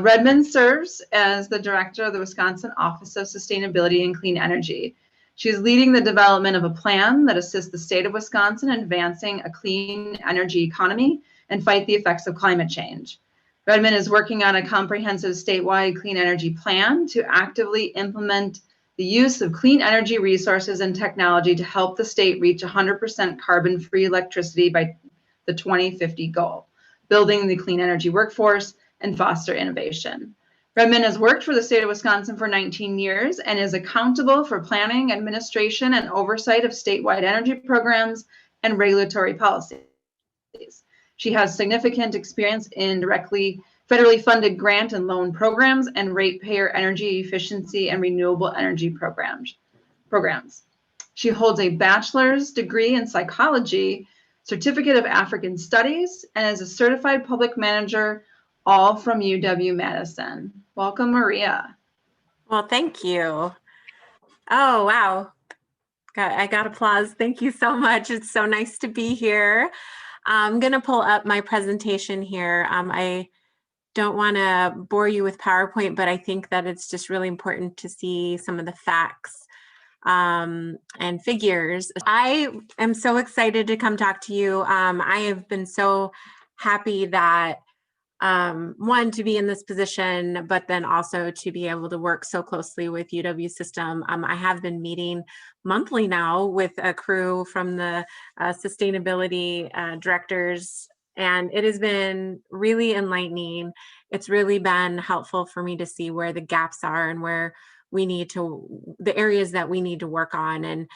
Redmond serves as the director of the Wisconsin Office of Sustainability and Clean Energy. She is leading the development of a plan that assists the state of Wisconsin in advancing a clean energy economy and fight the effects of climate change. Redmond is working on a comprehensive statewide clean energy plan to actively implement the use of clean energy resources and technology to help the state reach 100% carbon-free electricity by the 2050 goal, building the clean energy workforce and foster innovation. Redmond has worked for the state of Wisconsin for 19 years and is accountable for planning, administration, and oversight of statewide energy programs and regulatory policies. She has significant experience in federally funded grant and loan programs and ratepayer energy efficiency and renewable energy programs. She holds a bachelor's degree in psychology, certificate of African studies, and is a certified public manager, all from UW-Madison. Welcome, Maria. Well, thank you. Oh, wow. I got applause. Thank you so much. It's so nice to be here. I'm going to pull up my presentation here. I don't want to bore you with PowerPoint, but I think that it's just really important to see some of the facts and figures. I am so excited to come talk to you. I have been so happy that one, to be in this position, but then also to be able to work so closely with UW system. I have been meeting monthly now with a crew from the sustainability directors, and it has been really enlightening. It's really been helpful for me to see where the gaps are and where the areas that we need to work on. And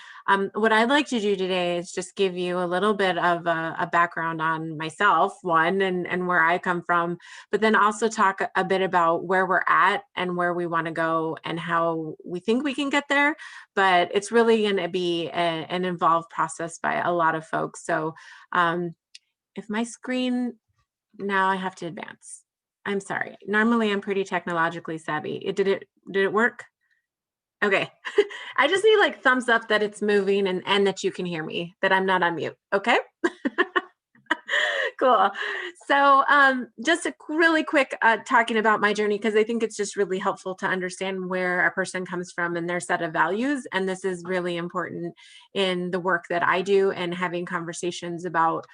what I'd like to do today is just give you a little bit of a background on myself, one, and where I come from, but then also talk a bit about where we're at and where we want to go and how we think we can get there. But it's really going to be an involved process by a lot of folks. So if my screen, now I have to advance. I'm sorry. Normally I'm pretty technologically savvy. Did it work? Okay. I just need like thumbs up that it's moving and that you can hear me, that I'm not on mute. Okay. Cool. So just a really quick talking about my journey, because I think it's just really helpful to understand where a person comes from and their set of values. And this is really important in the work that I do and having conversations about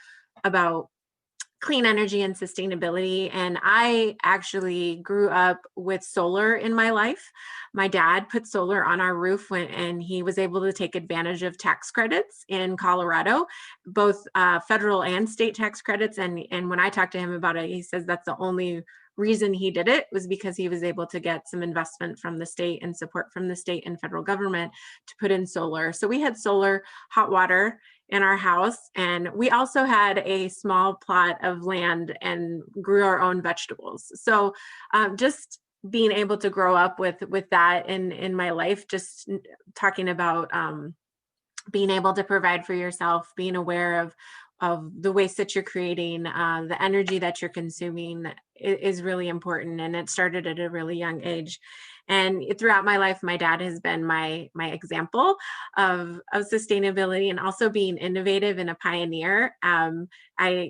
clean energy and sustainability. And I actually grew up with solar in my life. My dad put solar on our roof and he was able to take advantage of tax credits in Colorado, both federal and state tax credits. And when I talked to him about it, he says that's the only reason he did it was because he was able to get some investment from the state and support from the state and federal government to put in solar. So we had solar, hot water in our house, and we also had a small plot of land and grew our own vegetables. So just being able to grow up with that in my life, just talking about being able to provide for yourself, being aware of the waste that you're creating, the energy that you're consuming is really important. And it started at a really young age. And throughout my life, my dad has been my example of sustainability and also being innovative and a pioneer.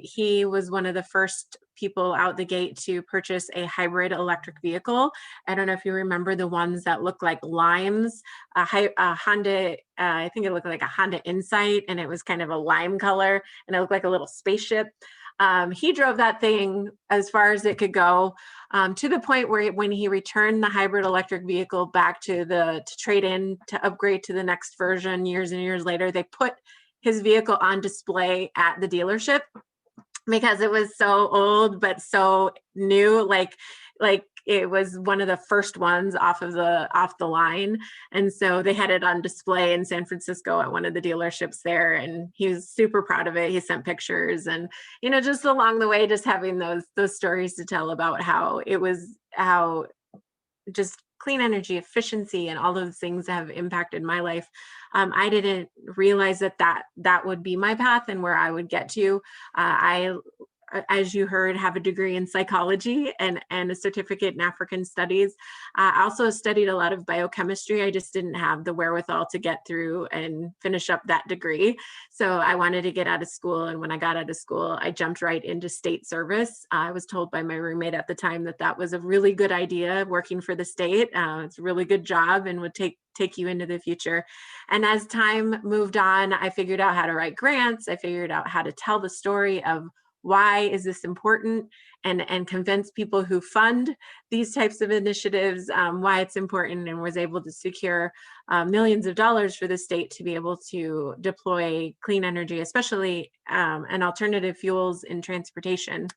He was one of the first people out the gate to purchase a hybrid electric vehicle. I don't know if you remember the ones that look like limes, a Honda, I think it looked like a Honda Insight, and it was kind of a lime color and it looked like a little spaceship. He drove that thing as far as it could go, to the point where when he returned the hybrid electric vehicle back to trade in, to upgrade to the next version years and years later, they put his vehicle on display at the dealership because it was so old but so new, like it was one of the first ones off the line. And so they had it on display in San Francisco at one of the dealerships there, and he was super proud of it. He sent pictures, and just along the way, just having those stories to tell about how just clean energy efficiency and all those things have impacted my life. I didn't realize that would be my path and where I would get to. as you heard, have a degree in psychology and a certificate in African studies. I also studied a lot of biochemistry. I just didn't have the wherewithal to get through and finish up that degree. So I wanted to get out of school. And when I got out of school, I jumped right into state service. I was told by my roommate at the time that that was a really good idea, working for the state. It's a really good job and would take you into the future. And as time moved on, I figured out how to write grants. I figured out how to tell the story of why is this important, and convince people who fund these types of initiatives why it's important, and was able to secure millions of dollars for the state to be able to deploy clean energy, especially and alternative fuels in transportation.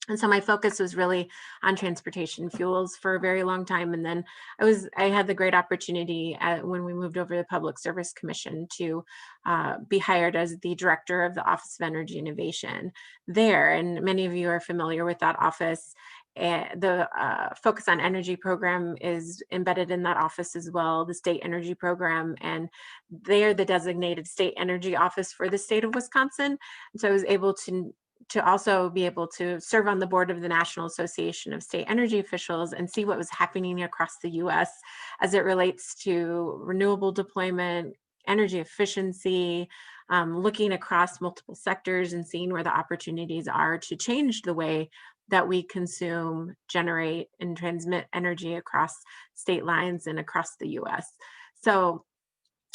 And so my focus was really on transportation fuels for a very long time. And then I had the great opportunity when we moved over to the Public Service Commission to be hired as the director of the Office of Energy Innovation there. And many of you are familiar with that office. The Focus on Energy program is embedded in that office as well, the state energy program, and they're the designated state energy office for the state of Wisconsin. And so I was able to also be able to serve on the board of the National Association of State Energy Officials and see what was happening across the US as it relates to renewable deployment, energy efficiency, looking across multiple sectors and seeing where the opportunities are to change the way that we consume, generate, and transmit energy across state lines and across the US. So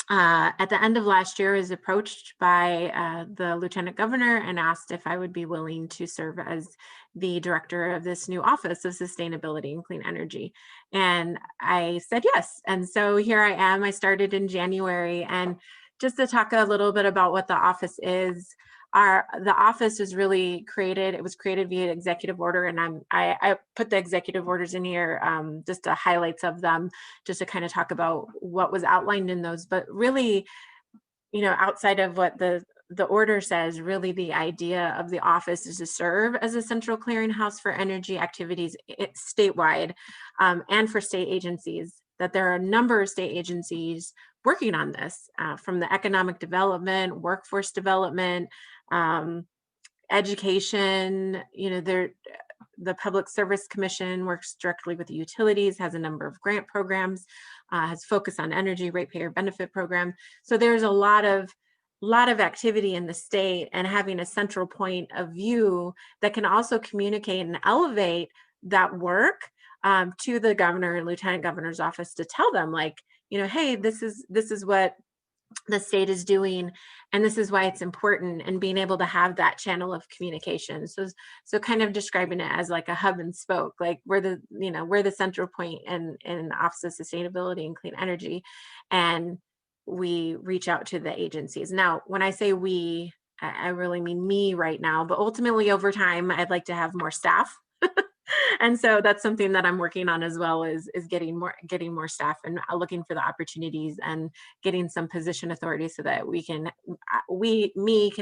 at the end of last year, I was approached by the lieutenant governor and asked if I would be willing to serve as the director of this new Office of Sustainability and Clean Energy. And I said yes. And so here I am. I started in January. And just to talk a little bit about what the office is, the office was really created. It was created via executive order, and I put the executive orders in here, just the highlights of them, just to kind of talk about what was outlined in those. But really, outside of what the order says, really the idea of the office is to serve as a central clearinghouse for energy activities statewide, and for state agencies. That there are a number of state agencies working on this, from the economic development, workforce development, education. The Public Service Commission works directly with the utilities, has a number of grant programs, has focus on energy, ratepayer benefit program. So there's a lot of activity in the state, and having a central point of view that can also communicate and elevate that work to the governor and lieutenant governor's office, to tell them, like, hey, this is what the state is doing, and this is why it's important, and being able to have that channel of communication. So kind of describing it as like a hub and spoke, like we're the central point in Office of Sustainability and Clean Energy, and we reach out to the agencies. Now, when I say we, I really mean me right now, but ultimately over time, I'd like to have more staff. And so that's something that I'm working on as well, is getting more staff, and looking for the opportunities and getting some position authority so that we can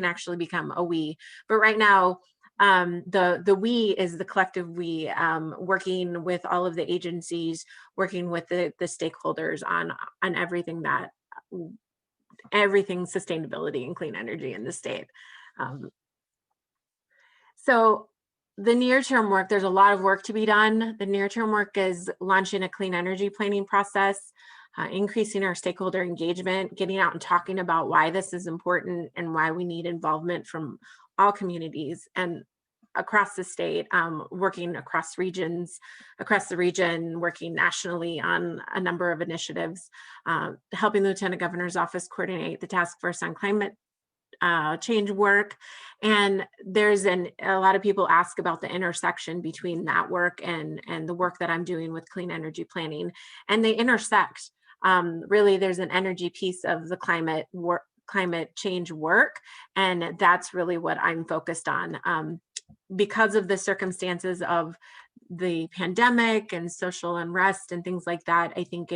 actually become a we. But right now, the we is the collective we, working with all of the agencies, working with the stakeholders on everything sustainability and clean energy in the state. So the near-term work, there's a lot of work to be done. The near-term work is launching a clean energy planning process, increasing our stakeholder engagement, getting out and talking about why this is important and why we need involvement from all communities and across the state, working across the region, working nationally on a number of initiatives, helping the Lieutenant Governor's Office coordinate the Task Force on Climate change work. And there's a lot of people ask about the intersection between that work and the work that I'm doing with clean energy planning, and they intersect. Really, there's an energy piece of the climate change work, and that's really what I'm focused on. Because of the circumstances of the pandemic and social unrest and things like that, I think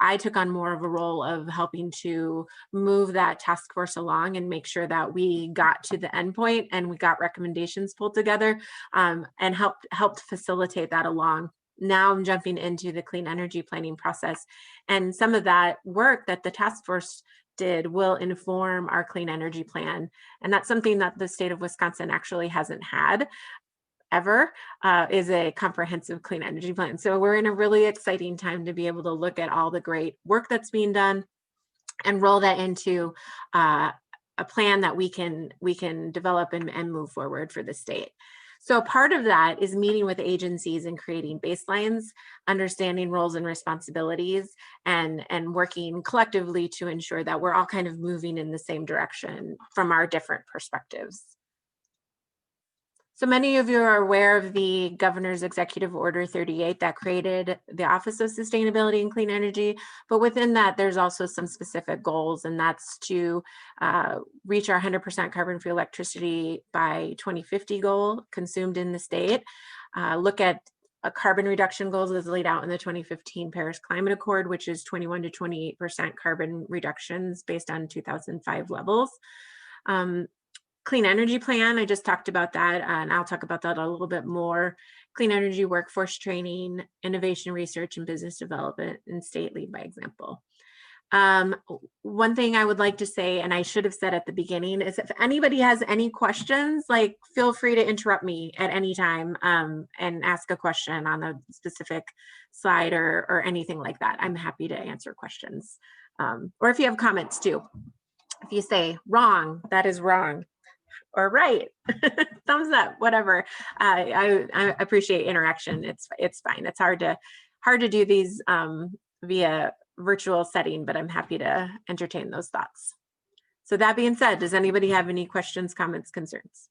I took on more of a role of helping to move that task force along and make sure that we got to the endpoint and we got recommendations pulled together, and helped facilitate that along. Now I'm jumping into the clean energy planning process, and some of that work that the task force did will inform our clean energy plan. And that's something that the state of Wisconsin actually hasn't had ever, is a comprehensive clean energy plan. So we're in a really exciting time to be able to look at all the great work that's being done and roll that into a plan that we can develop and move forward for the state. So part of that is meeting with agencies and creating baselines, understanding roles and responsibilities, and working collectively to ensure that we're all kind of moving in the same direction from our different perspectives. So many of you are aware of the Governor's Executive Order 38 that created the Office of Sustainability and Clean Energy, but within that, there's also some specific goals, and that's to reach our 100% carbon-free electricity by 2050 goal consumed in the state, look at carbon reduction goals as laid out in the 2015 Paris Climate Accord, which is 21 to 28% carbon reductions based on 2005 levels. Clean energy plan, I just talked about that, and I'll talk about that a little bit more. Clean energy workforce training, innovation research, and business development, and state lead by example. One thing I would like to say, and I should have said at the beginning, is if anybody has any questions, like feel free to interrupt me at any time and ask a question on a specific slide or anything like that. I'm happy to answer questions. Or if you have comments too. If you say wrong, that is wrong. Or right, thumbs up, whatever. I appreciate interaction. It's fine. It's hard to do these via virtual setting, but I'm happy to entertain those thoughts. So that being said, does anybody have any questions, comments, concerns?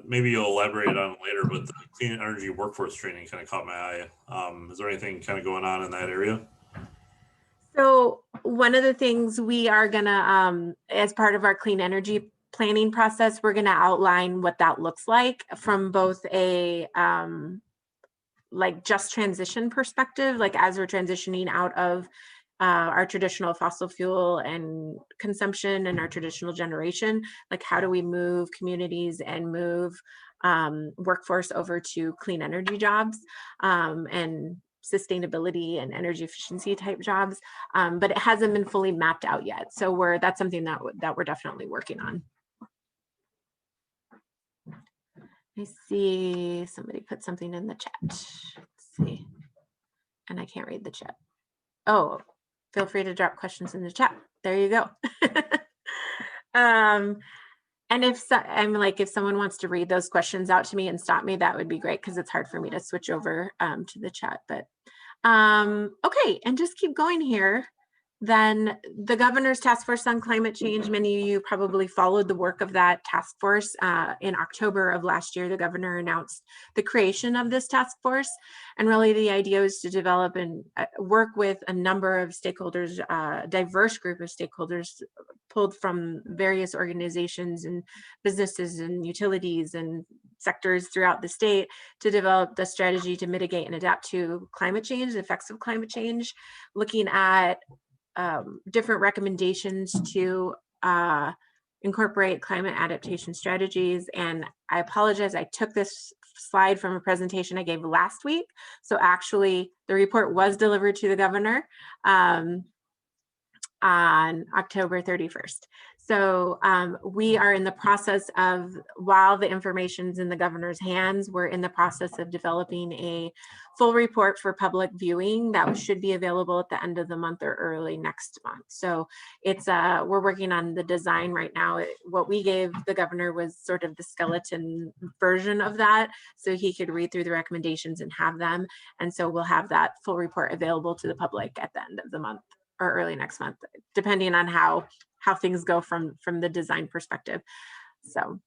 Maybe you'll elaborate on it later, but the clean energy workforce training kind of caught my eye. Is there anything kind of going on in that area? So one of the things we are gonna, as part of our clean energy planning process, we're gonna outline what that looks like from both a like just transition perspective, like as we're transitioning out of our traditional fossil fuel and consumption and our traditional generation, like how do we move communities and move workforce over to clean energy jobs and sustainability and energy efficiency type jobs, but it hasn't been fully mapped out yet. So that's something that we're definitely working on. I see somebody put something in the chat. Let's see, and I can't read the chat. Oh, feel free to drop questions in the chat. There you go. And if someone wants to read those questions out to me and stop me, that would be great, because it's hard for me to switch over to the chat. But okay, and just keep going here. Then the Governor's Task Force on Climate Change, many of you probably followed the work of that task force. In October of last year, the governor announced the creation of this task force. And really the idea is to develop and work with a number of stakeholders, a diverse group of stakeholders pulled from various organizations and businesses and utilities and sectors throughout the state to develop the strategy to mitigate and adapt to climate change, the effects of climate change, looking at different recommendations to incorporate climate adaptation strategies. And I apologize, I took this slide from a presentation I gave last week. So actually the report was delivered to the governor on October 31st. So we are in the process of, while the information's in the governor's hands, we're in the process of developing a full report for public viewing that should be available at the end of the month or early next month. So it's we're working on the design right now. What we gave the governor was sort of the skeleton version of that, so he could read through the recommendations and have them. And so we'll have that full report available to the public at the end of the month or early next month, depending on how things go from the design perspective. So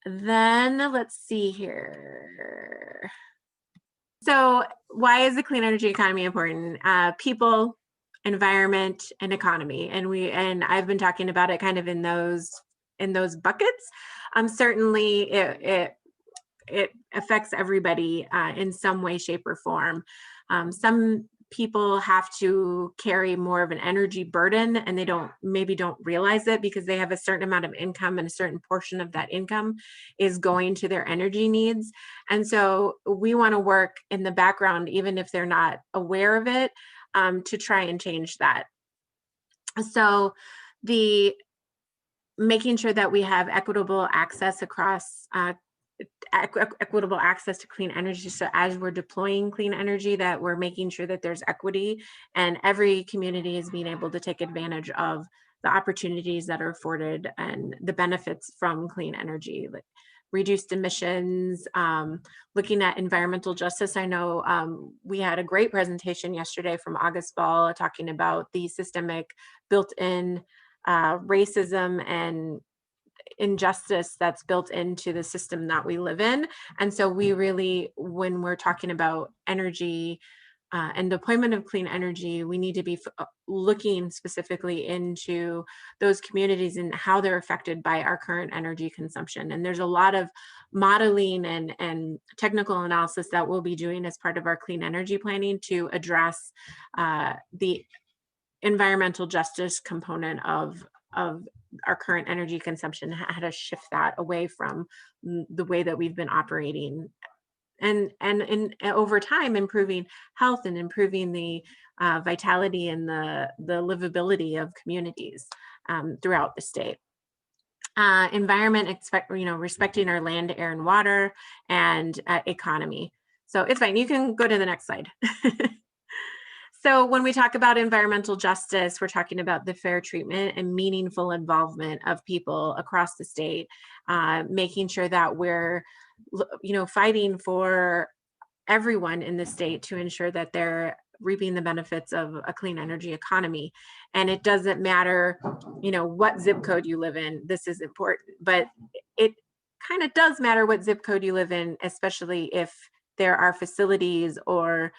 then let's see here. So why is the clean energy economy important? People, environment, and economy. And I've been talking about it kind of in those buckets. Certainly it affects everybody in some way, shape, or form. Some people have to carry more of an energy burden, and they maybe don't realize it because they have a certain amount of income, and a certain portion of that income is going to their energy needs. And so we want to work in the background, even if they're not aware of it, to try and change that. So the making sure that we have equitable access across equitable access to clean energy. So as we're deploying clean energy, that we're making sure that there's equity and every community is being able to take advantage of the opportunities that are afforded and the benefits from clean energy, like reduced emissions, looking at environmental justice. I know we had a great presentation yesterday from August Ball talking about the systemic built-in racism and injustice that's built into the system that we live in. And so we really, when we're talking about energy and deployment of clean energy, we need to be looking specifically into those communities and how they're affected by our current energy consumption. And there's a lot of modeling and technical analysis that we'll be doing as part of our clean energy planning to address the environmental justice component of our current energy consumption, how to shift that away from the way that we've been operating, and over time improving health and improving the vitality and the livability of communities throughout the state. Environment, respecting our land, air, and water, and economy. So it's fine. You can go to the next slide. So when we talk about environmental justice, we're talking about the fair treatment and meaningful involvement of people across the state, making sure that we're, fighting for everyone in the state to ensure that they're reaping the benefits of a clean energy economy. And it doesn't matter, what zip code you live in. This is important, but it kind of does matter what zip code you live in, especially if there are facilities or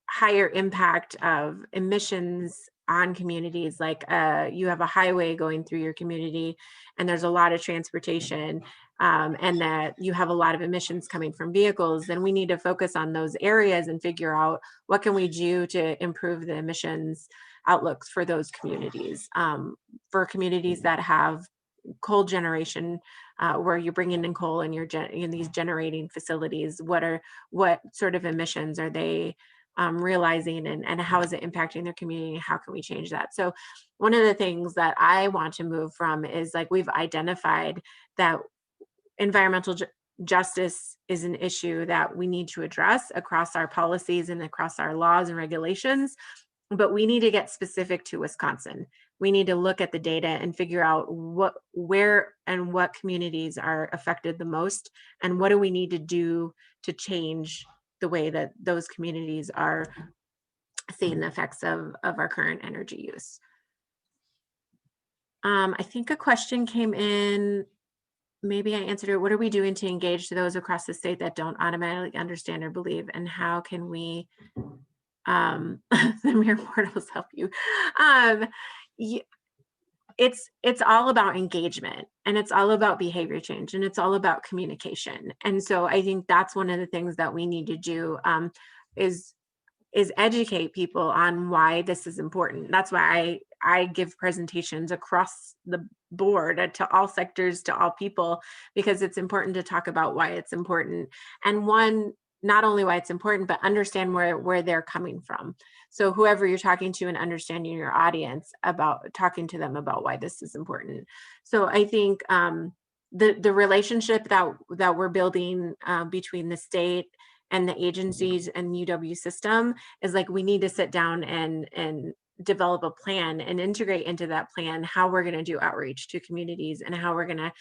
higher impact of emissions on communities, like you have a highway going through your community and there's a lot of transportation and that you have a lot of emissions coming from vehicles, then we need to focus on those areas and figure out what can we do to improve the emissions outlooks for those communities. For communities that have coal generation, where you're bringing in coal and you're in these generating facilities, what sort of emissions are they realizing, and how is it impacting their community? How can we change that? So one of the things that I want to move from is, like, we've identified that environmental justice is an issue that we need to address across our policies and across our laws and regulations, but we need to get specific to Wisconsin. We need to look at the data and figure out where and what communities are affected the most, and what do we need to do to change the way that those communities are seeing the effects of our current energy use. I think a question came in, maybe I answered it. What are we doing to engage those across the state that don't automatically understand or believe, and how can we, the mirror portals help you? It's all about engagement, and it's all about behavior change, and it's all about communication. And so I think that's one of the things that we need to do, is educate people on why this is important. That's why I give presentations across the board to all sectors, to all people, because it's important to talk about why it's important. And not only why it's important, but understand where they're coming from. So whoever you're talking to, and understanding your audience, about talking to them about why this is important. So I think the relationship that we're building between the state and the agencies and UW system is, like, we need to sit down and develop a plan and integrate into that plan how we're going to do outreach to communities, and how we're going to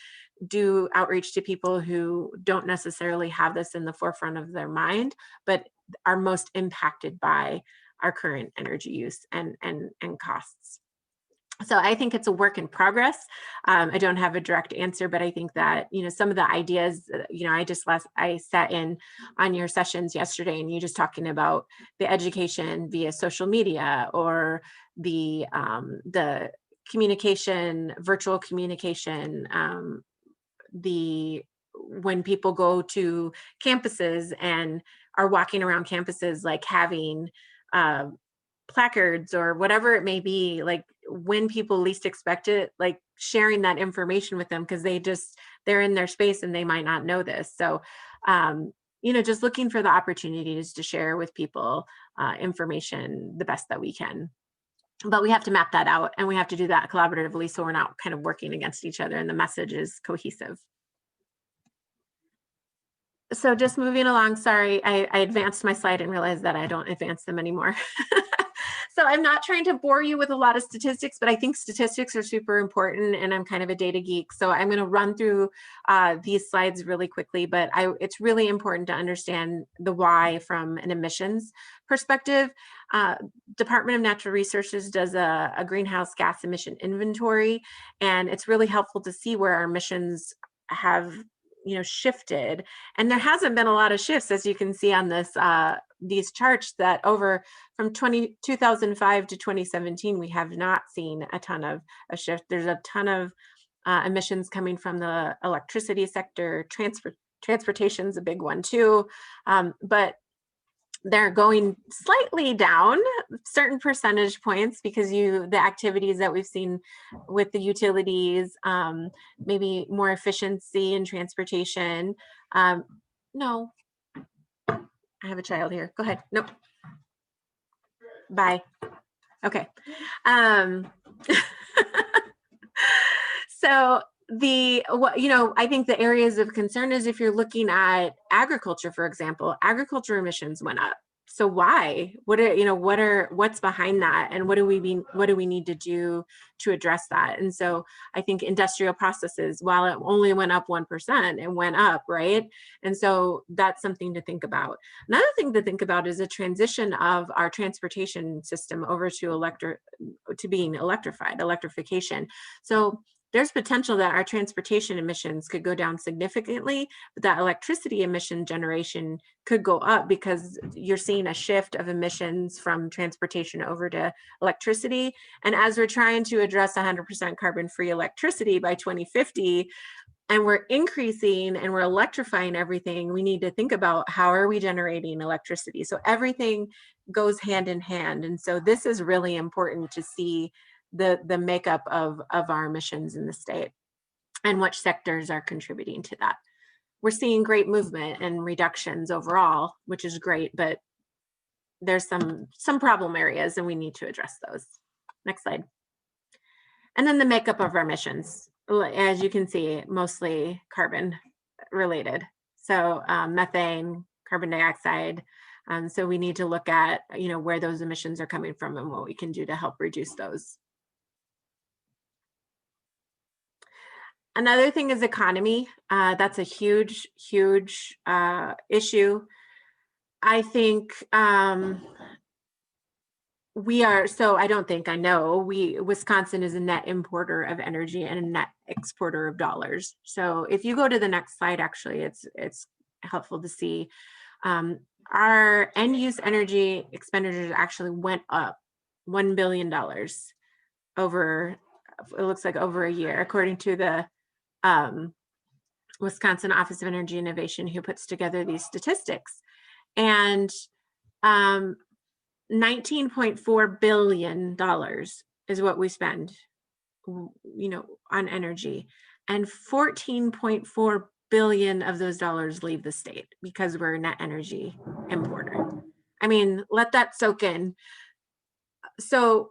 do outreach to people who don't necessarily have this in the forefront of their mind, but are most impacted by our current energy use and costs. So I think it's a work in progress. I don't have a direct answer, but I think that, some of the ideas, I sat in on your sessions yesterday, and you just talking about the education via social media, or the communication, virtual communication, when people go to campuses and are walking around campuses, like having placards or whatever it may be, like when people least expect it, like sharing that information with them, because they're in their space and they might not know this. So just looking for the opportunities to share with people information the best that we can. But we have to map that out, and we have to do that collaboratively, so we're not kind of working against each other and the message is cohesive. So just moving along, sorry, I advanced my slide and realized that I don't advance them anymore. So I'm not trying to bore you with a lot of statistics, but I think statistics are super important, and I'm kind of a data geek. So I'm going to run through these slides really quickly, but it's really important to understand the why from an emissions perspective. Department of Natural Resources does a greenhouse gas emission inventory, and it's really helpful to see where our emissions have shifted. And there hasn't been a lot of shifts, as you can see on this these charts, that from 2005 to 2017, we have not seen a ton of a shift. There's a ton of emissions coming from the electricity sector. Transportation's a big one too, but they're going slightly down certain percentage points because the activities that we've seen with the utilities, maybe more efficiency in transportation. No, I have a child here. Go ahead. Nope. Bye. Okay. So I think the areas of concern is if you're looking at agriculture, for example, agriculture emissions went up. So why? What's behind that, and what do we need to do to address that? And so I think industrial processes, while it only went up 1%, it went up, right? And so that's something to think about. Another thing to think about is a transition of our transportation system over to being electrification. So there's potential that our transportation emissions could go down significantly, but that electricity emission generation could go up because you're seeing a shift of emissions from transportation over to electricity. And as we're trying to address 100% carbon-free electricity by 2050, and we're increasing and we're electrifying everything, we need to think about how are we generating electricity. So everything goes hand in hand. And so this is really important to see the makeup of our emissions in the state and which sectors are contributing to that. We're seeing great movement and reductions overall, which is great, but there's some problem areas and we need to address those. Next slide. And then the makeup of our emissions, as you can see, mostly carbon related. So methane, carbon dioxide. So we need to look at where those emissions are coming from and what we can do to help reduce those. Another thing is economy. That's a huge issue. I think Wisconsin is a net importer of energy and a net exporter of dollars. So if you go to the next slide, actually, it's helpful to see our end use energy expenditures actually went up $1 billion over, it looks like over a year, according to the Wisconsin Office of Energy Innovation, who puts together these statistics. And $19.4 billion is what we spend, on energy, and 14.4 billion of those dollars leave the state because we're a net energy importer. I mean, let that soak in. So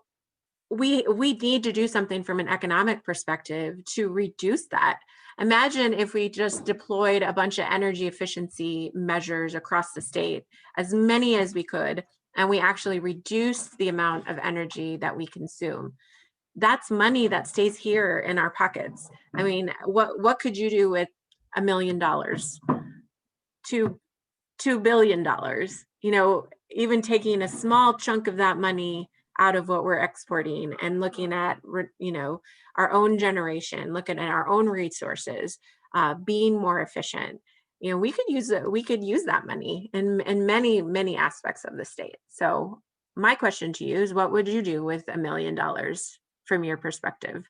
we need to do something from an economic perspective to reduce that. Imagine if we just deployed a bunch of energy efficiency measures across the state, as many as we could, and we actually reduce the amount of energy that we consume. That's money that stays here in our pockets. I mean, what could you do with $1 million, $2 billion? Even taking a small chunk of that money out of what we're exporting and looking at, our own generation, looking at our own resources, being more efficient. We could use that money in many aspects of the state. So my question to you is, what would you do with $1 million from your perspective?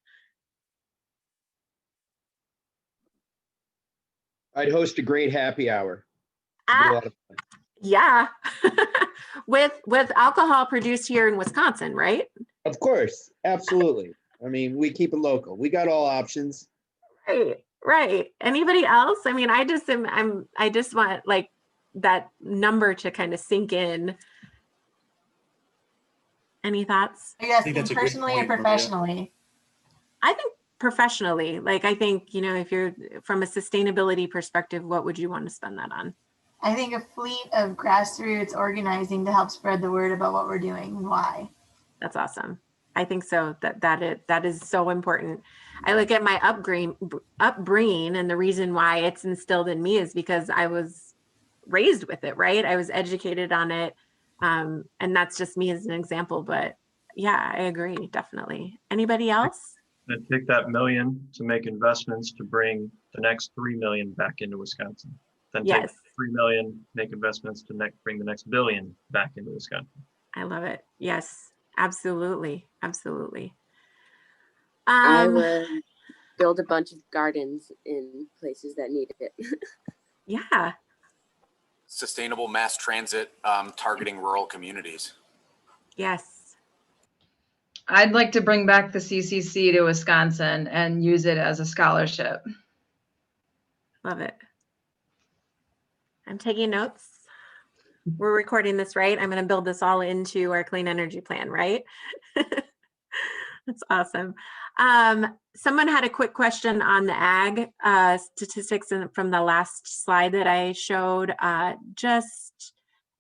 I'd host a great happy hour. It'd be a lot of fun. Yeah. with alcohol produced here in Wisconsin, right? Of course, absolutely. I mean, we keep it local. We got all options. Right. Anybody else? I mean, I just want like that number to kind of sink in. Any thoughts? Are you think that's asking a great personally or point, Maria. professionally? I think professionally, like I think, you know, if you're from a sustainability perspective, what would you want to spend that on? I think a fleet of grassroots organizing to help spread the word about what we're doing and why. That's awesome. I think so. That is so important. I look at my upbringing, and the reason why it's instilled in me is because I was raised with it, right? I was educated on it. And that's just me as an example, but yeah, I agree, definitely. Anybody else? I'd take that million to make investments to bring the next 3 million back into Wisconsin. Then take Yes. 3 million, make investments to bring the next billion back into Wisconsin. I love it. Yes, absolutely. Absolutely. I would build a bunch of gardens in places that need it. Yeah. Sustainable mass transit targeting rural communities. Yes. I'd like to bring back the CCC to Wisconsin and use it as a scholarship. Love it. I'm taking notes. We're recording this, right? I'm going to build this all into our clean energy plan, right? That's awesome. Someone had a quick question on the ag statistics from the last slide that I showed. Just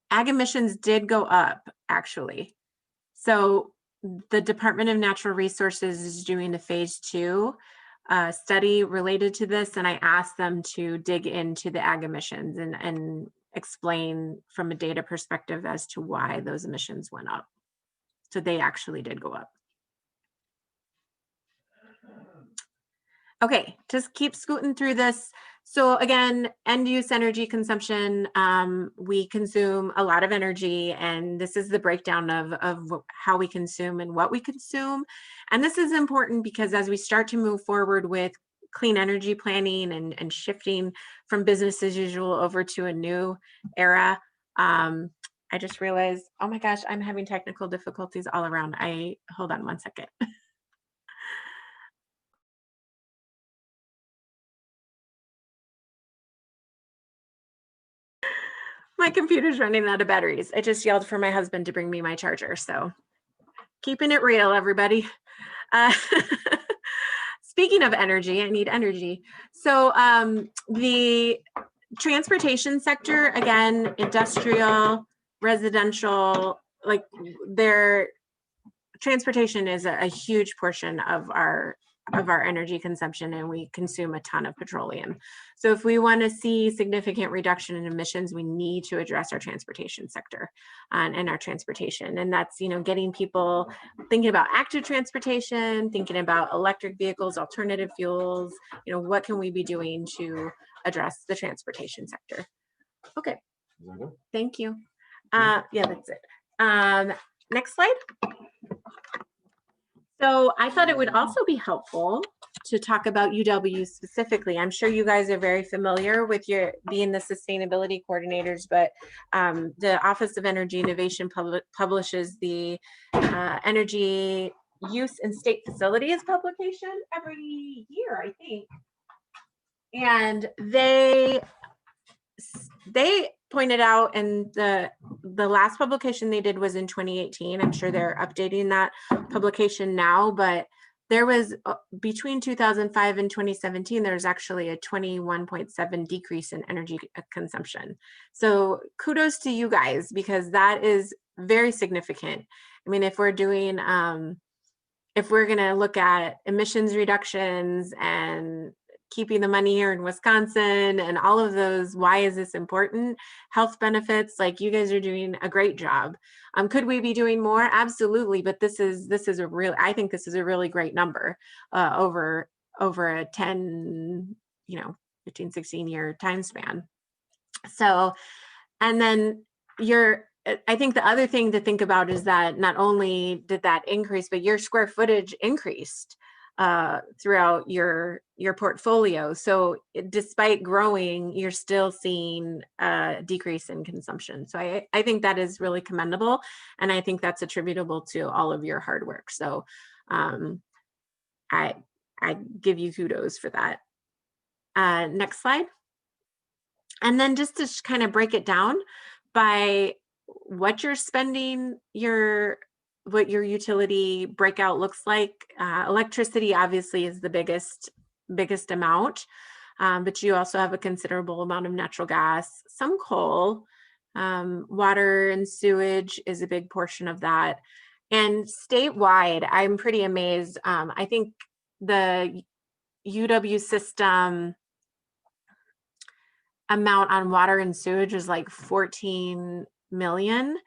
ag emissions did go up, actually. So the Department of Natural Resources is doing a phase 2 study related to this, and I asked them to dig into the ag emissions and explain from a data perspective as to why those emissions went up. So they actually did go up. Okay, just keep scooting through this. So again, end use energy consumption, we consume a lot of energy, and this is the breakdown of how we consume and what we consume. And this is important because as we start to move forward with clean energy planning and shifting from business as usual over to a new era, I just realized, oh my gosh, I'm having technical difficulties all around. Hold on one second. My computer's running out of batteries. I just yelled for my husband to bring me my charger. So keeping it real, everybody. Speaking of energy, I need energy. So the transportation sector, again, industrial, residential, like their transportation is a huge portion of our energy consumption, and we consume a ton of petroleum. So if we want to see significant reduction in emissions, we need to address our transportation sector and our transportation. And that's, you know, getting people thinking about active transportation, thinking about electric vehicles, alternative fuels, you know, what can we be doing to address the transportation sector? Okay, thank you. Yeah, that's it. Next slide. So I thought it would also be helpful to talk about UW specifically. I'm sure you guys are very familiar with your being the sustainability coordinators, but the Office of Energy Innovation publishes the Energy Use in State Facilities publication every year, I think. And they pointed out, and the last publication they did was in 2018. I'm sure they're updating that publication now, but there was between 2005 and 2017, there's actually a 21.7 decrease in energy consumption. So kudos to you guys, because that is very significant. I mean, if we're doing, if we're gonna look at emissions reductions and keeping the money here in Wisconsin and all of those, why is this important? Health benefits, like you guys are doing a great job. Could we be doing more? Absolutely, but this is a real, I think this is a really great number over a 10, 15, 16 year time span. So, and then I think the other thing to think about is that not only did that increase, but your square footage increased. throughout your portfolio. So despite growing, you're still seeing a decrease in consumption. So I think that is really commendable. And I think that's attributable to all of your hard work. So I give you kudos for that. Next slide. And then just to kind of break it down by what you're spending what your utility breakout looks like. Electricity obviously is the biggest amount, but you also have a considerable amount of natural gas, some coal, water and sewage is a big portion of that. And statewide, I'm pretty amazed. I think the UW system amount on water and sewage is like 14 million.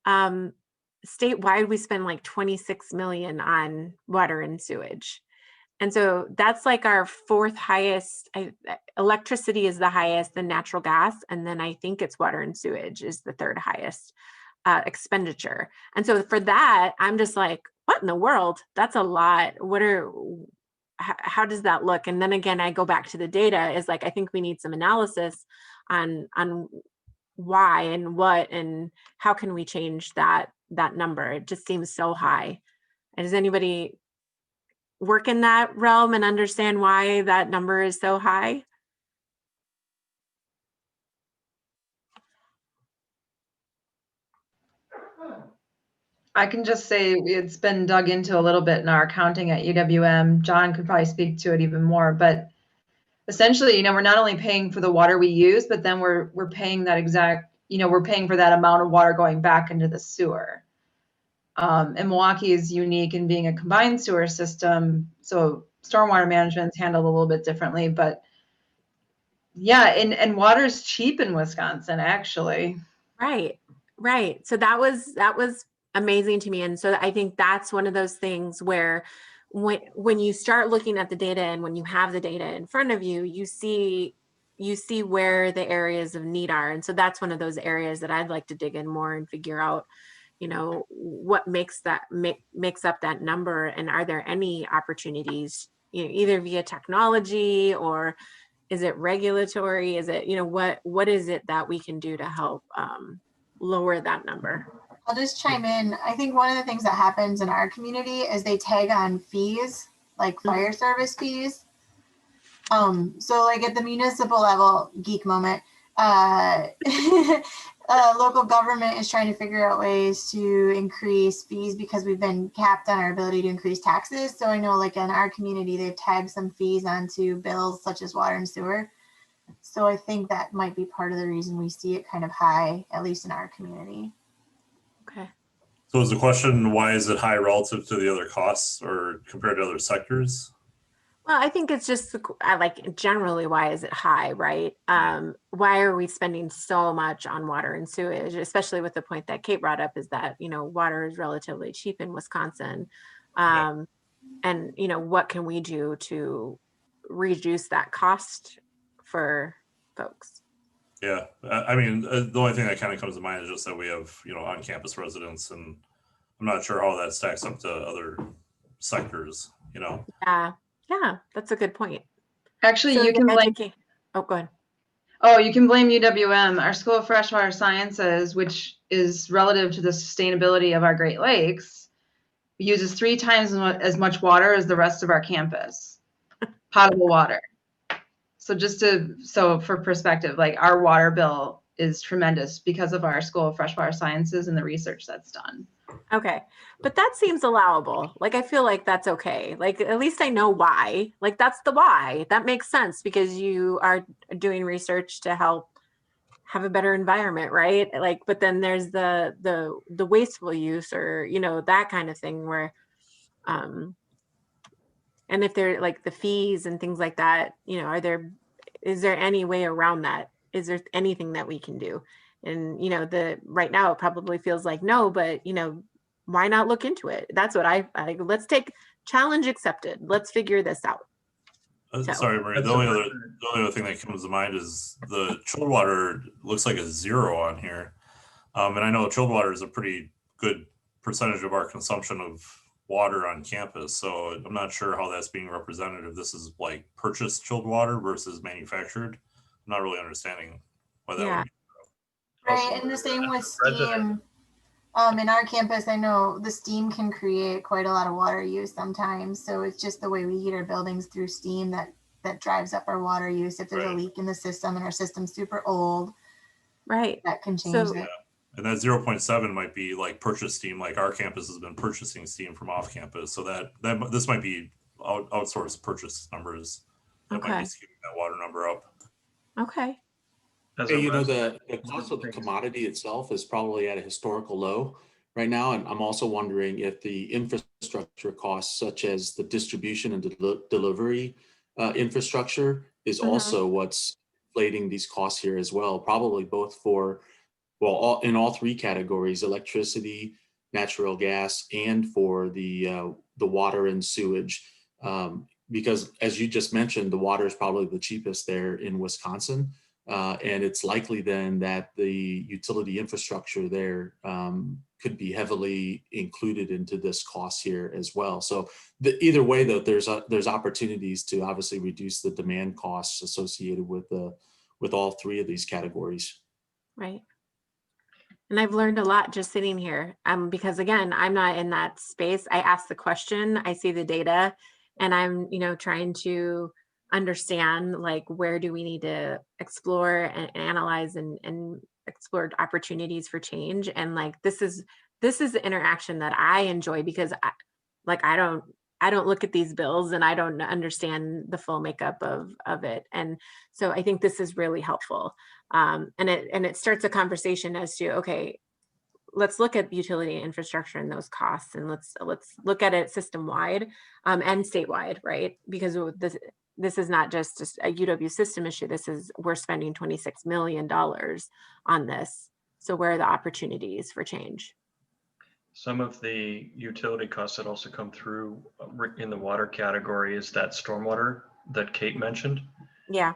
Statewide, we spend like 26 million on water and sewage. And so that's like our fourth highest. Electricity is the highest, then natural gas. And then I think it's water and sewage is the third highest expenditure. And so for that, I'm just like, what in the world? That's a lot. How does that look? And then again, I go back to the data is like, I think we need some analysis on why and what, and how can we change that number? It just seems so high. And does anybody work in that realm and understand why that number is so high? I can just say it's been dug into a little bit in our accounting at UWM. John could probably speak to it even more, but essentially, we're not only paying for the water we use, but then we're paying that exact, we're paying for that amount of water going back into the sewer. And Milwaukee is unique in being a combined sewer system. So stormwater management is handled a little bit differently, but yeah, and water is cheap in Wisconsin, actually. Right. So that was amazing to me. And so I think that's one of those things where when you start looking at the data and when you have the data in front of you, you see where the areas of need are. And so that's one of those areas that I'd like to dig in more and figure out, what makes up that number, and are there any opportunities, either via technology, or is it regulatory? Is it, what is it that we can do to help lower that number? I'll just chime in. I think one of the things that happens in our community is they tag on fees, like fire service fees. So like at the municipal level, geek moment, local government is trying to figure out ways to increase fees because we've been capped on our ability to increase taxes. So I know like in our community, they've tagged some fees onto bills such as water and sewer. So I think that might be part of the reason we see it kind of high, at least in our community. Okay. So is the question, why is it high relative to the other costs or compared to other sectors? Well, I think it's just like generally, why is it high, right? Why are we spending so much on water and sewage, especially with the point that Kate brought up, is that, water is relatively cheap in Wisconsin. And, what can we do to reduce that cost for folks? Yeah, I mean, the only thing that kind of comes to mind is just that we have, on-campus residents, and I'm not sure how that stacks up to other sectors, Yeah, that's a good point. Actually, So you can blame. Oh, go ahead. Oh, you can blame UWM, our School of Freshwater Sciences, which is relative to the sustainability of our Great Lakes, uses 3 times as much water as the rest of our campus, potable water. So for perspective, like our water bill is tremendous because of our School of Freshwater Sciences and the research that's done. Okay, but that seems allowable. Like, I feel like that's okay. Like, at least I know why. Like, that's the why. That makes sense because you are doing research to help have a better environment, right? Like, but then there's the wasteful use, or that kind of thing where, and if they're like the fees and things like that, is there any way around that? Is there anything that we can do? And right now it probably feels like no, but why not look into it? That's what I let's take challenge accepted. Let's figure this out. Sorry, Marie. The only other thing that comes to mind is the chilled water looks like a 0 on here. And I know chilled water is a pretty good percentage of our consumption of water on campus. So I'm not sure how that's being represented. If this is like purchased chilled water versus manufactured, I'm not really understanding why that would be. Right, and the same with Resident. steam. In our campus, I know the steam can create quite a lot of water use sometimes. So it's just the way we heat our buildings through steam that drives up our water use. If there's a Right. leak in the system and our system's super old, Right. that can change So, it. And that 0.7 might be like purchase steam, like our campus has been purchasing steam from off campus. So that this might be outsourced purchase numbers that might okay. be skewing that water number up. Okay. As a Hey, you know, resident- the cost of the commodity itself is probably at a historical low right now. And I'm also wondering if the infrastructure costs, such as the distribution and delivery infrastructure, is also what's inflating these costs here as well. Probably both for, well, in all three categories: electricity, natural gas, and for the water and sewage. Because as you just mentioned, the water is probably the cheapest there in Wisconsin. And it's likely then that the utility infrastructure there could be heavily included into this cost here as well. So either way, though, there's opportunities to obviously reduce the demand costs associated with all three of these categories. Right. And I've learned a lot just sitting here, because again, I'm not in that space. I ask the question, I see the data, and I'm, trying to understand, like, where do we need to explore and analyze and explore opportunities for change. And like, this is the interaction that I enjoy, because I don't look at these bills and I don't understand the full makeup of it. And so I think this is really helpful. And it starts a conversation as to, okay, let's look at utility infrastructure and those costs, and let's look at it system wide and statewide, right? Because this is not just a UW system issue. We're spending $26 million on this. So where are the opportunities for change? Some of the utility costs that also come through in the water category is that stormwater that Kate mentioned. Yeah.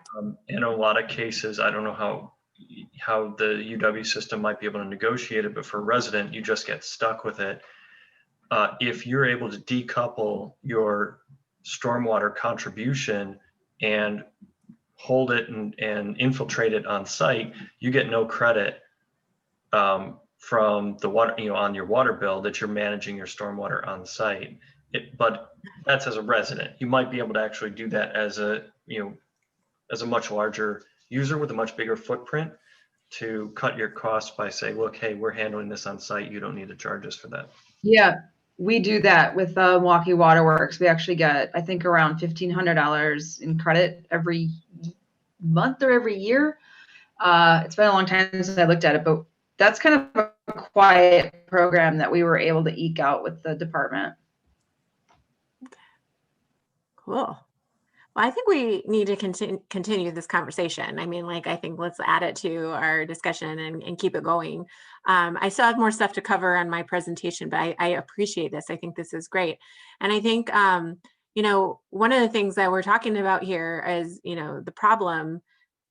In a lot of cases, I don't know how the UW system might be able to negotiate it, but for a resident, you just get stuck with it. If you're able to decouple your stormwater contribution and hold it and infiltrate it on site, you get no credit from the water, on your water bill that you're managing your stormwater on site. But that's as a resident. You might be able to actually do that as a much larger user with a much bigger footprint, to cut your costs by saying, look, hey, we're handling this on site. You don't need to charge us for that. Yeah, we do that with Milwaukee Waterworks. We actually get, I think, around $1,500 in credit every month or every year. It's been a long time since I looked at it, but that's kind of a quiet program that we were able to eke out with the department. Cool. Well, I think we need to continue this conversation. I mean, I think let's add it to our discussion and keep it going. I still have more stuff to cover on my presentation, but I appreciate this. I think this is great. And I think, one of the things that we're talking about here is, the problem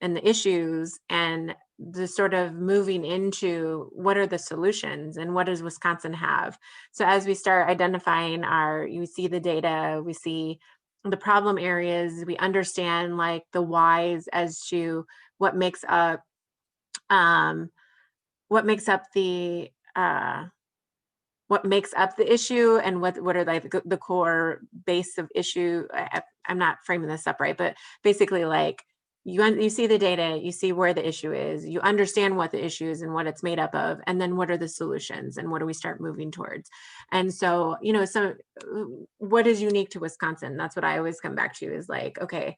and the issues, and the sort of moving into what are the solutions and what does Wisconsin have? So as we start identifying you see the data, we see the problem areas, we understand the whys as to what makes up the issue, and what are the core base of issue. I'm not framing this up right, but basically you see the data, you see where the issue is, you understand what the issue is and what it's made up of, and then what are the solutions and what do we start moving towards? And so, what is unique to Wisconsin? That's what I always come back to is okay,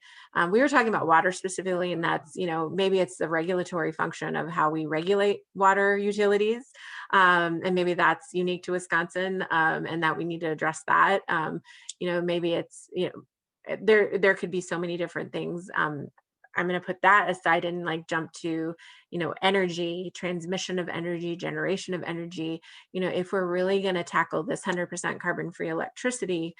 we were talking about water specifically, and that's, maybe it's the regulatory function of how we regulate water utilities. And maybe that's unique to Wisconsin, and that we need to address that. Maybe it's, there could be so many different things. I'm going to put that aside and jump to, energy, transmission of energy, generation of energy. If we're really going to tackle this 100% carbon-free electricity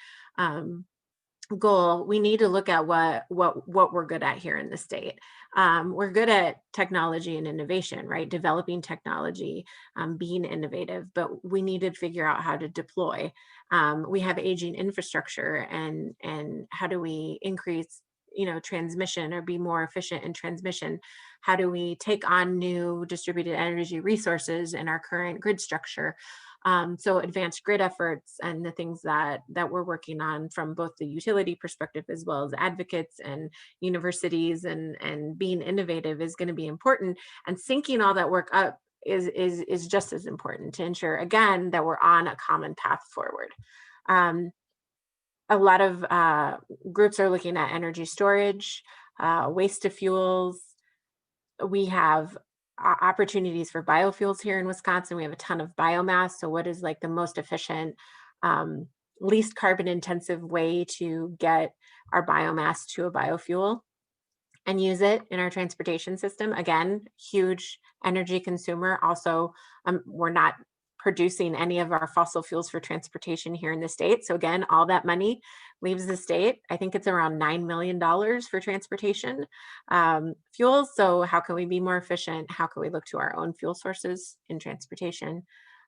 goal, we need to look at what we're good at here in the state. We're good at technology and innovation, right? Developing technology, being innovative, but we need to figure out how to deploy. We have aging infrastructure, and how do we increase, transmission or be more efficient in transmission? How do we take on new distributed energy resources in our current grid structure? So advanced grid efforts and the things that we're working on from both the utility perspective as well as advocates and universities, and being innovative is going to be important. And syncing all that work up is just as important to ensure, again, that we're on a common path forward. A lot of groups are looking at energy storage, waste to fuels. We have opportunities for biofuels here in Wisconsin. We have a ton of biomass. So what is like the most efficient, least carbon intensive way to get our biomass to a biofuel and use it in our transportation system? Again, huge energy consumer. Also, we're not producing any of our fossil fuels for transportation here in the state. So again, all that money leaves the state. I think it's around $9 million for transportation fuels. So how can we be more efficient? How can we look to our own fuel sources in transportation?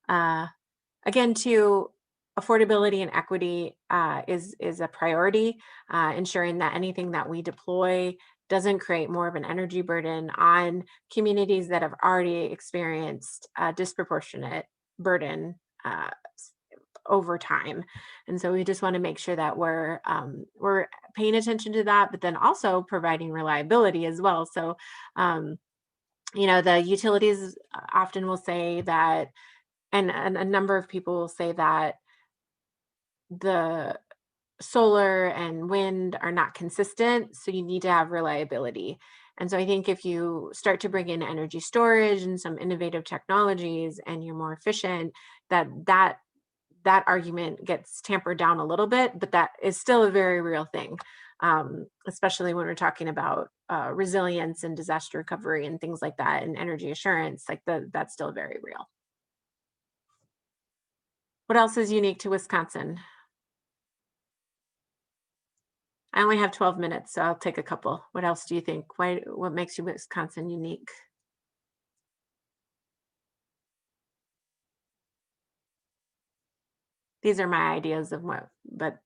Again, too, affordability and equity is a priority, ensuring that anything that we deploy doesn't create more of an energy burden on communities that have already experienced a disproportionate burden over time. And so we just want to make sure that we're paying attention to that, but then also providing reliability as well. So, the utilities often will say that, and a number of people will say that the solar and wind are not consistent, so you need to have reliability. And so I think if you start to bring in energy storage and some innovative technologies and you're more efficient, that argument gets tampered down a little bit, but that is still a very real thing, especially when we're talking about resilience and disaster recovery and things like that, and energy assurance, that's still very real. What else is unique to Wisconsin? I only have 12 minutes, so I'll take a couple. What else do you think? What makes you Wisconsin unique? These are my ideas of but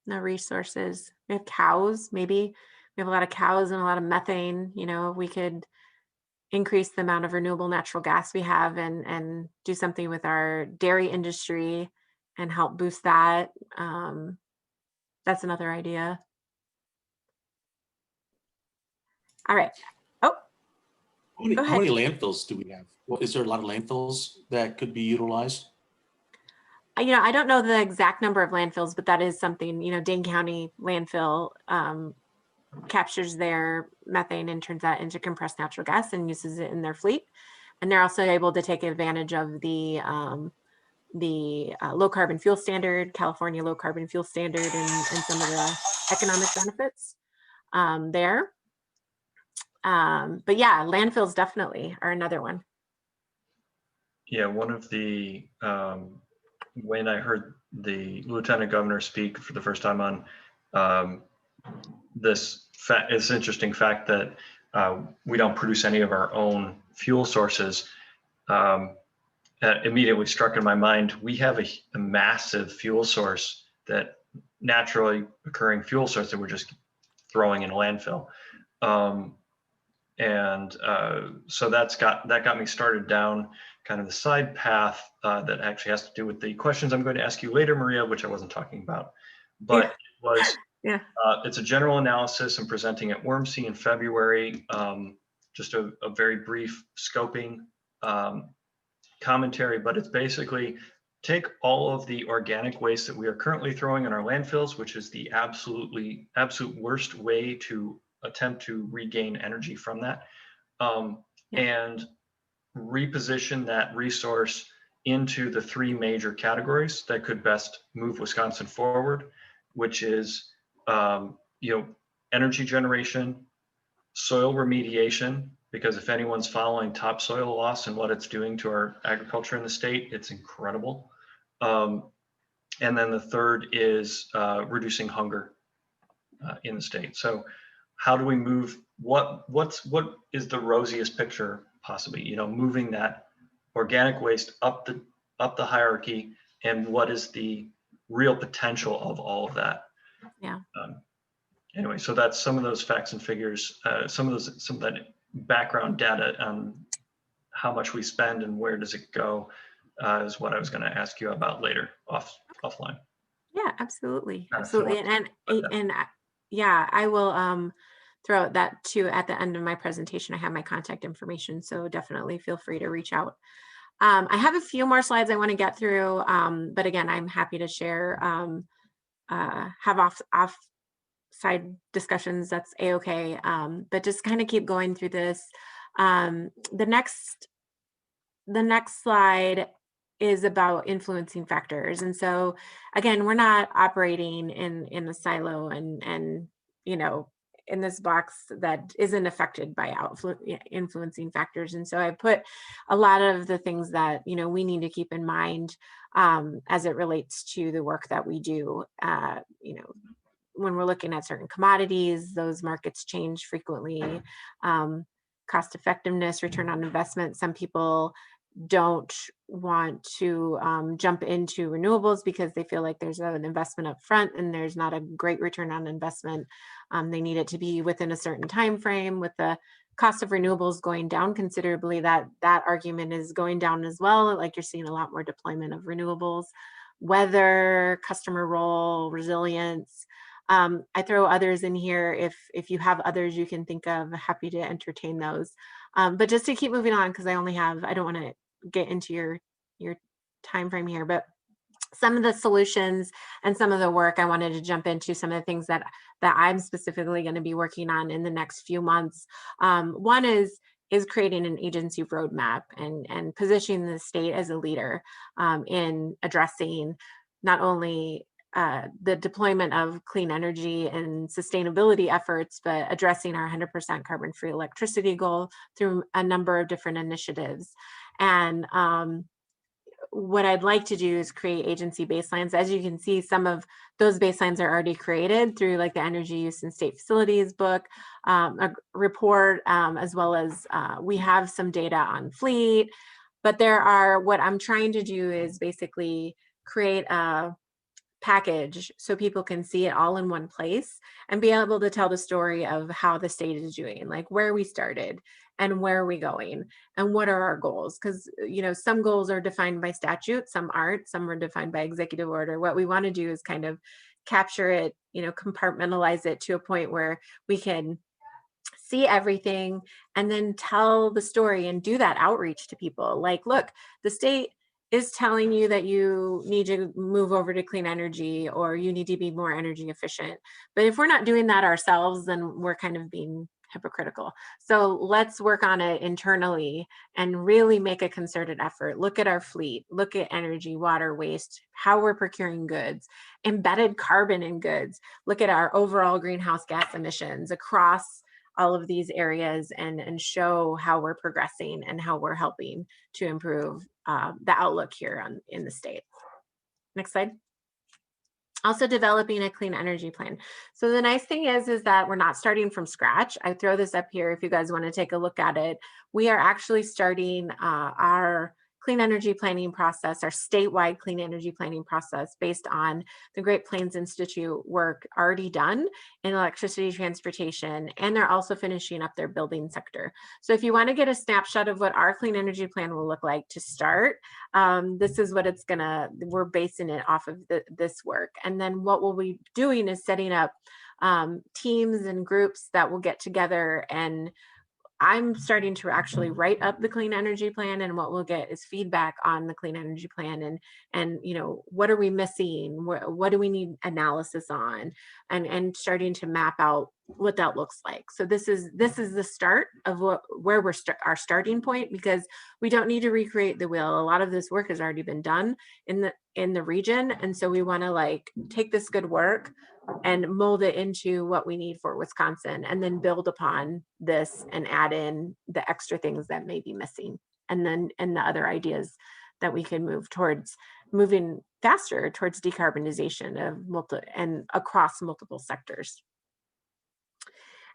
no resources. We have cows, maybe. We have a lot of cows and a lot of methane. We could increase the amount of renewable natural gas we have and do something with our dairy industry and help boost that. That's another idea. All right. Oh, go How ahead. many landfills do we have? Is there a lot of landfills that could be utilized? I don't know the exact number of landfills, but that is something, Dane County landfill captures their methane and turns that into compressed natural gas and uses it in their fleet. And they're also able to take advantage of the low carbon fuel standard, California low carbon fuel standard, and some of the economic benefits there. But yeah, landfills definitely are another one. Yeah, one of the, when I heard the Lieutenant Governor speak for the first time on this fact, it's an interesting fact that we don't produce any of our own fuel sources. That immediately struck in my mind. We have a massive fuel source, that naturally occurring fuel source that we're just throwing in a landfill. So that got me started down kind of the side path that actually has to do with the questions I'm going to ask you later, Maria, which I wasn't talking about, but it was, it's a general analysis I'm presenting at WORMC in February, just a very brief scoping commentary, but it's basically take all of the organic waste that we are currently throwing in our landfills, which is the absolute worst way to attempt to regain energy from that, and reposition that resource into the three major categories that could best move Wisconsin forward, which is energy generation, soil remediation, because if anyone's following topsoil loss and what it's doing to our agriculture in the state, it's incredible. And then the third is reducing hunger in the state. So how do we move, what is the rosiest picture possibly, you know, moving that organic waste up the hierarchy, and what is the real potential of all of that? Yeah. Anyway, so that's some of those facts and figures, some of that background data on how much we spend and where does it go, is what I was going to ask you about later offline. Yeah, absolutely. So Absolutely. And yeah, I will throw out that too at the end of my presentation. I have my contact information, so definitely feel free to reach out. I have a few more slides I want to get through, but again, I'm happy to share, have off side discussions. That's a-okay. But just kind of keep going through this. The next slide is about influencing factors. And so again, we're not operating in a silo and you know, in this box that isn't affected by influencing factors. And so I put a lot of the things that, you know, we need to keep in mind as it relates to the work that we do. You know, when we're looking at certain commodities, those markets change frequently. Cost effectiveness, return on investment. Some people don't want to jump into renewables because they feel like there's an investment up front and there's not a great return on investment. They need it to be within a certain time frame. With the cost of renewables going down considerably, that argument is going down as well. Like, you're seeing a lot more deployment of renewables. Weather, customer role, resilience. I throw others in here. If you have others you can think of, happy to entertain those. But just to keep moving on, because I don't want to get into your time frame here, but some of the solutions and some of the work I wanted to jump into, some of the things that I'm specifically going to be working on in the next few months. One is creating an agency roadmap and positioning the state as a leader in addressing not only the deployment of clean energy and sustainability efforts, but addressing our 100% carbon-free electricity goal through a number of different initiatives. And what I'd like to do is create agency baselines. As you can see, some of those baselines are already created through like the Energy Use in State Facilities book, a report, as well as we have some data on fleet. But what I'm trying to do is basically create a package so people can see it all in one place and be able to tell the story of how the state is doing, like where we started and where are we going and what are our goals. Because, you know, some goals are defined by statute, some aren't, some are defined by executive order. What we want to do is kind of capture it, you know, compartmentalize it to a point where we can see everything and then tell the story and do that outreach to people. Like, look, the state is telling you that you need to move over to clean energy or you need to be more energy efficient. But if we're not doing that ourselves, then we're kind of being hypocritical. So let's work on it internally and really make a concerted effort. Look at our fleet, look at energy, water, waste, how we're procuring goods, embedded carbon in goods, look at our overall greenhouse gas emissions across all of these areas and show how we're progressing and how we're helping to improve the outlook here in the state. Next slide. Also developing a clean energy plan. So the nice thing is that we're not starting from scratch. I throw this up here if you guys want to take a look at it. We are actually starting our clean energy planning process, our statewide clean energy planning process based on the Great Plains Institute work already done in electricity transportation, and they're also finishing up their building sector. So if you want to get a snapshot of what our clean energy plan will look like to start, this is what we're basing it off of this work. And then what we'll be doing is setting up teams and groups that will get together, and I'm starting to actually write up the clean energy plan, and what we'll get is feedback on the clean energy plan and you know, what are we missing? What do we need analysis on? And starting to map out what that looks like. So this is the start of where our starting point, because we don't need to recreate the wheel. A lot of this work has already been done in the region, and so we want to like take this good work and mold it into what we need for Wisconsin, and then build upon this and add in the extra things that may be missing, and the other ideas that we can move towards moving faster towards decarbonization of across multiple sectors.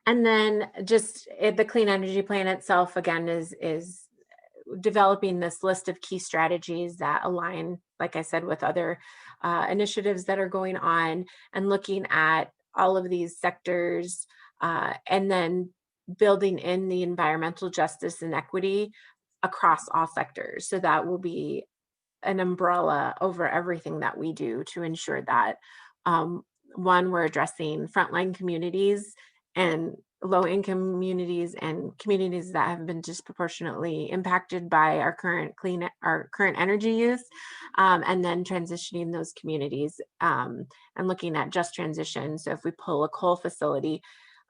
And then just the clean energy plan itself, again, is developing this list of key strategies that align, like I said, with other initiatives that are going on, and looking at all of these sectors, and then building in the environmental justice and equity across all sectors. So that will be an umbrella over everything that we do to ensure that, one, we're addressing frontline communities and low-income communities and communities that have been disproportionately impacted by our current energy use, and then transitioning those communities, and looking at just transition. So if we pull a coal facility,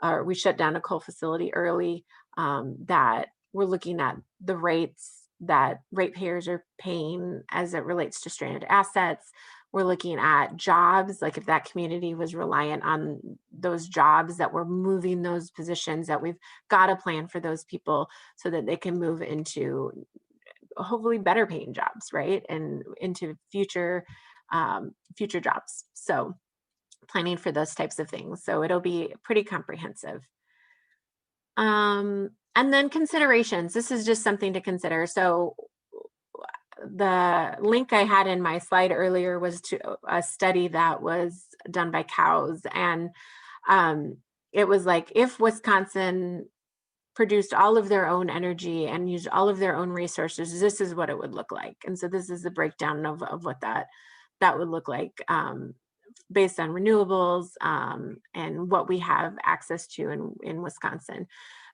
or we shut down a coal facility early, that we're looking at the rates that ratepayers are paying as it relates to stranded assets. We're looking at jobs, like if that community was reliant on those jobs, that we're moving those positions, that we've got a plan for those people so that they can move into hopefully better paying jobs, right? And into future jobs. So planning for those types of things. So it'll be pretty comprehensive. And then considerations. This is just something to consider. So the link I had in my slide earlier was to a study that was done by cows. And it was like, if Wisconsin produced all of their own energy and used all of their own resources, this is what it would look like. And so this is the breakdown of what that would look like, based on renewables, and what we have access to in Wisconsin.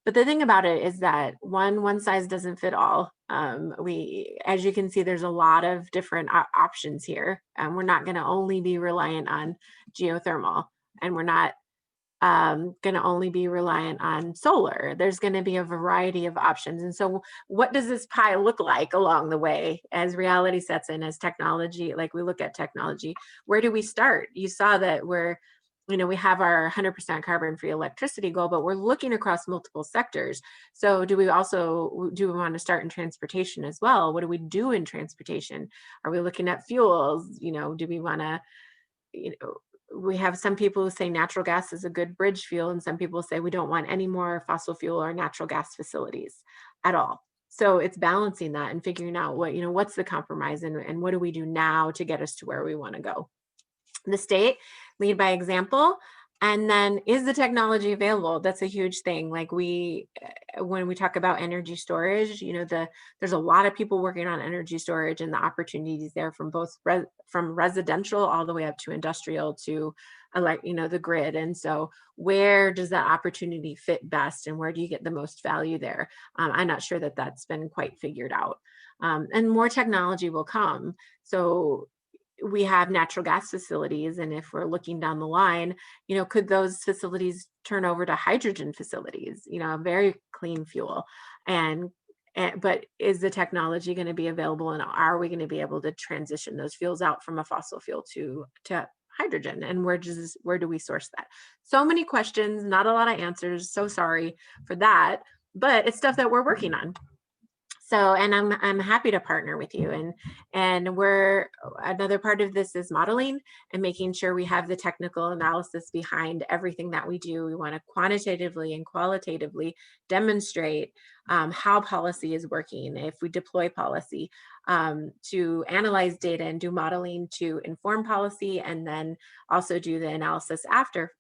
But the thing about it is that one size doesn't fit all. As you can see, there's a lot of different options here. We're not going to only be reliant on geothermal, and we're not going to only be reliant on solar. There's going to be a variety of options. And so what does this pie look like along the way as reality sets in, as technology, like we look at technology? Where do we start? You saw that we have our 100% carbon-free electricity goal, but we're looking across multiple sectors. So do we want to start in transportation as well? What do we do in transportation? Are we looking at fuels? Do we want to, we have some people who say natural gas is a good bridge fuel, and some people say we don't want any more fossil fuel or natural gas facilities at all. So it's balancing that and figuring out what's the compromise, and what do we do now to get us to where we want to go. The state, lead by example. And then, is the technology available? That's a huge thing. Like when we talk about energy storage, there's a lot of people working on energy storage, and the opportunities there from residential all the way up to industrial to the grid. And so where does that opportunity fit best, and where do you get the most value there? I'm not sure that that's been quite figured out. And more technology will come. So we have natural gas facilities, and if we're looking down the line, could those facilities turn over to hydrogen facilities, a very clean fuel? But is the technology going to be available, and are we going to be able to transition those fuels out from a fossil fuel to hydrogen? And where do we source that? So many questions, not a lot of answers. So sorry for that, but it's stuff that we're working on. So, and I'm happy to partner with you, and another part of this is modeling and making sure we have the technical analysis behind everything that we do. We want to quantitatively and qualitatively demonstrate how policy is working. If we deploy policy, to analyze data and do modeling to inform policy, and then also do the analysis after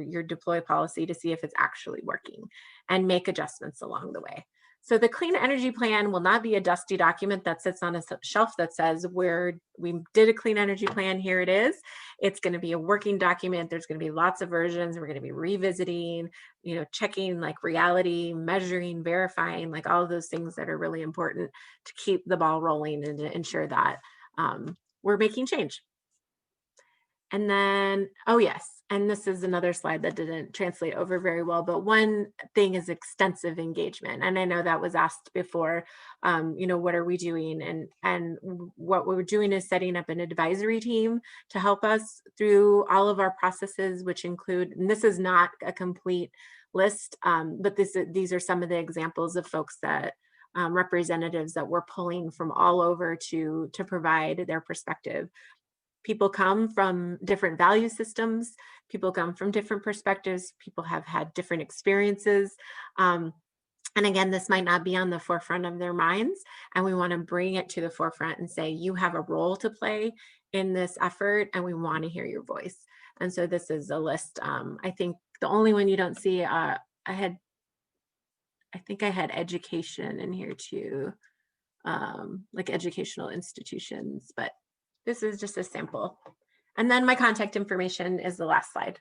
you deploy policy to see if it's actually working, and make adjustments along the way. So the Clean Energy Plan will not be a dusty document that sits on a shelf that says we did a clean energy plan, here it is. It's going to be a working document. There's going to be lots of versions. We're going to be revisiting, checking like reality, measuring, verifying, like all of those things that are really important to keep the ball rolling and to ensure that we're making change. And then, oh yes, and this is another slide that didn't translate over very well, but one thing is extensive engagement. And I know that was asked before, what are we doing? And what we're doing is setting up an advisory team to help us through all of our processes, which include, and this is not a complete list, but these are some of the examples of folks that representatives that we're pulling from all over to provide their perspective. People come from different value systems. People come from different perspectives. People have had different experiences. And again, this might not be on the forefront of their minds. And we want to bring it to the forefront and say, you have a role to play in this effort, and we want to hear your voice. And so this is a list. I think the only one you don't see, I think I had education in here too, like educational institutions, but this is just a sample. And then my contact information is the last slide.